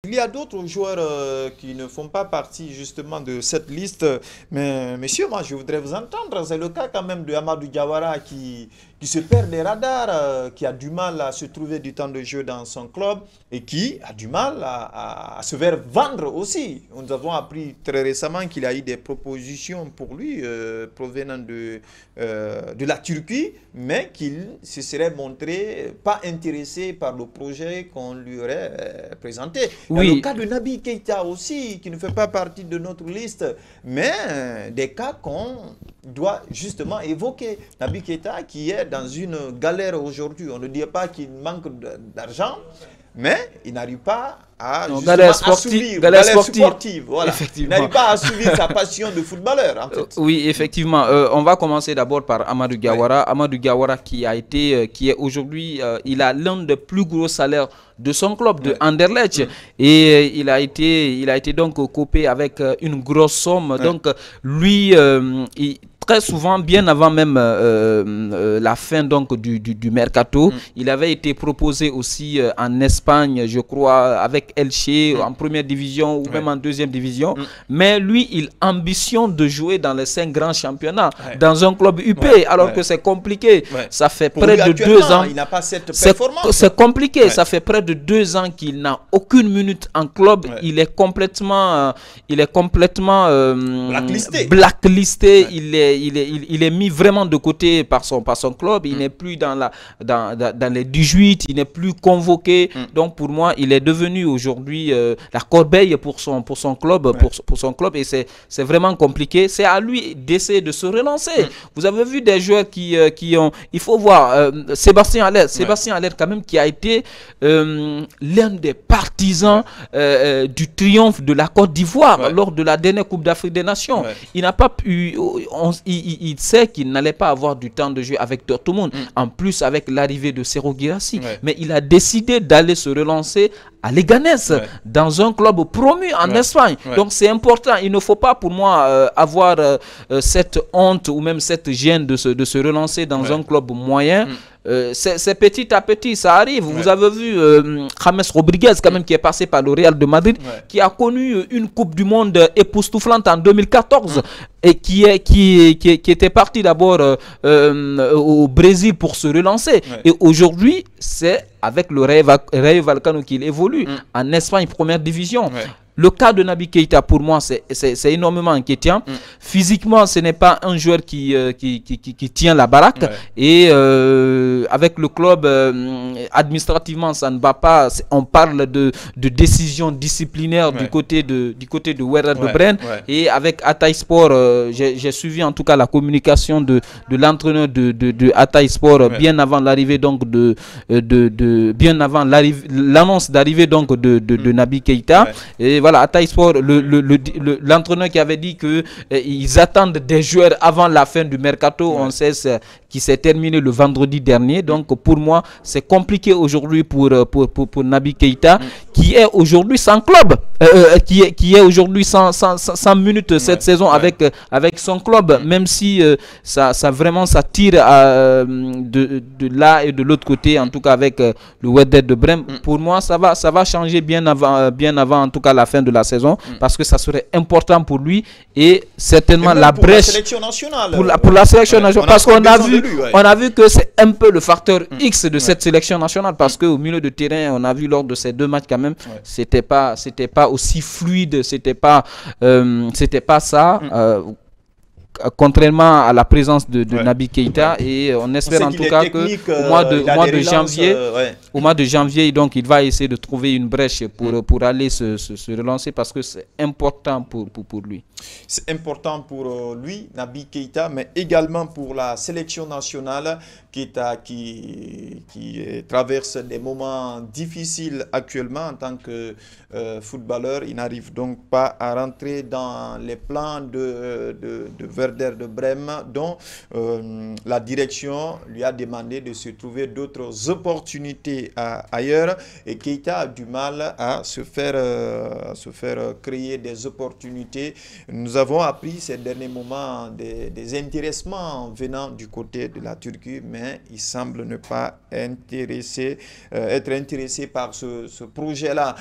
Il y a d'autres joueurs qui ne font pas partie justement de cette liste. Mais messieurs, moi je voudrais vous entendre. C'est le cas quand même de Amadou Diawara qui se perd des radars, qui a du mal à se trouver du temps de jeu dans son club et qui a du mal à se faire vendre aussi. Nous avons appris très récemment qu'il a eu des propositions pour lui provenant de la Turquie, mais qu'il se serait montré pas intéressé par le projet qu'on lui aurait présenté. Il y a le Oui, cas de Naby Keita aussi, qui ne fait pas partie de notre liste, mais des cas qu'on doit justement évoquer. Naby Keita qui est dans une galère aujourd'hui. On ne dit pas qu'il manque d'argent, mais il n'arrive pas à non, justement assouvir, galère galère sportive, sportive, voilà. Il effectivement. n'arrive pas à assouvir sa passion de footballeur, en fait. Oui, effectivement. On va commencer d'abord par Amadou Ouais. Diawara. Amadou Diawara qui est aujourd'hui, il a l'un des plus gros salaires de son club, de Ouais. Anderlecht. Mm. Et il a été donc copé avec une grosse somme. Ouais. Donc, lui, très souvent, bien avant même la fin donc du mercato, Mm. il avait été proposé aussi en Espagne, je crois, avec Elche Mm. en première division ou même Ouais. en deuxième division. Mm. Mais lui, il ambitionne de jouer dans les 5 grands championnats, Ouais. dans un club UP, Ouais. alors Ouais. que c'est compliqué. Ouais. Ça fait Pour près lui de 2 ans. actuellement, il n'a pas cette C'est performance. c'est compliqué. Ouais. Ça fait près de 2 ans qu'il n'a aucune minute en club. Ouais. Il est complètement Blacklisté. blacklisté. Ouais. Il est mis vraiment de côté par son club. Il n'est plus dans les 18. Il n'est plus convoqué. Mm. Donc pour moi, il est devenu aujourd'hui la corbeille pour son club, Ouais. pour son club. Et c'est vraiment compliqué. C'est à lui d'essayer de se relancer. Mm. Vous avez vu des joueurs qui ont... Il faut voir Sébastien Haller. Ouais. Sébastien Haller quand même qui a été l'un des partisans du triomphe de la Côte d'Ivoire Ouais. lors de la dernière Coupe d'Afrique des Nations. Ouais. Il n'a pas pu... il sait qu'il n'allait pas avoir du temps de jeu avec Dortmund. Mm. En plus avec l'arrivée de Serhou Guirassy. Ouais. Mais il a décidé d'aller se relancer à Leganés, Ouais. dans un club promu en Ouais. Espagne. Ouais. Donc c'est important. Il ne faut pas pour moi avoir cette honte ou même cette gêne de se relancer dans Ouais. un club moyen. Mm. C'est petit à petit, ça arrive. Ouais. Vous avez vu James Rodriguez quand même qui est passé par le Real de Madrid, Ouais. qui a connu une Coupe du Monde époustouflante en 2014 et qui était parti d'abord au Brésil pour se relancer. Ouais. Et aujourd'hui, c'est avec le Rayo Vallecano qu'il évolue en Espagne première division. Ouais. Le cas de Naby Keita, pour moi, c'est énormément inquiétant. Physiquement, ce n'est pas un joueur qui tient la baraque. Ouais. Et avec le club, administrativement, ça ne va pas. On parle de décision disciplinaire Ouais. du côté de Werder de Ouais. Brême. Ouais. Et avec Hatay Sport, j'ai suivi en tout cas la communication de l'entraîneur de Hatay Sport Ouais. bien avant l'arrivée donc bien avant l'annonce d'arrivée donc de Naby Keita. Ouais. Et voilà, Hatay Sport, l'entraîneur qui avait dit que ils attendent des joueurs avant la fin du mercato. Ouais. On sait qui s'est terminé le vendredi dernier. Donc pour moi, c'est compliqué aujourd'hui pour Naby Keita, qui est aujourd'hui sans club, qui est aujourd'hui sans minutes cette saison Ouais. avec son club, même si ça vraiment ça tire de là et de l'autre côté, en tout cas avec le Werder de Brême. Pour moi, ça va changer bien avant en tout cas la fin de la saison, parce que ça serait important pour lui et certainement Et même la pour la brèche sélection nationale. pour la sélection Ouais. nationale, On a parce qu'on a besoin de vu lui, ouais. on a vu que c'est un peu le facteur X de cette sélection nationale, parce que au milieu de terrain, on a vu lors de ces 2 matchs quand même, Ouais. c'était pas aussi fluide, c'était pas ça. Contrairement à la présence de Ouais. Naby Keita, et on On espère sait en qu'il tout est cas technique, que au mois de, il a au mois des de relances, janvier, ouais. au mois de janvier, donc il va essayer de trouver une brèche pour aller se relancer, parce que c'est important pour lui. C'est important pour lui, Naby Keita, mais également pour la sélection nationale qui traverse des moments difficiles actuellement en tant que footballeur. Il n'arrive donc pas à rentrer dans les plans de Werder de Brême, dont la direction lui a demandé de se trouver d'autres opportunités ailleurs. Et Keita a du mal à se faire créer des opportunités. Nous avons appris ces derniers moments des intéressements venant du côté de la Turquie, mais il semble ne pas être intéressé par ce projet-là.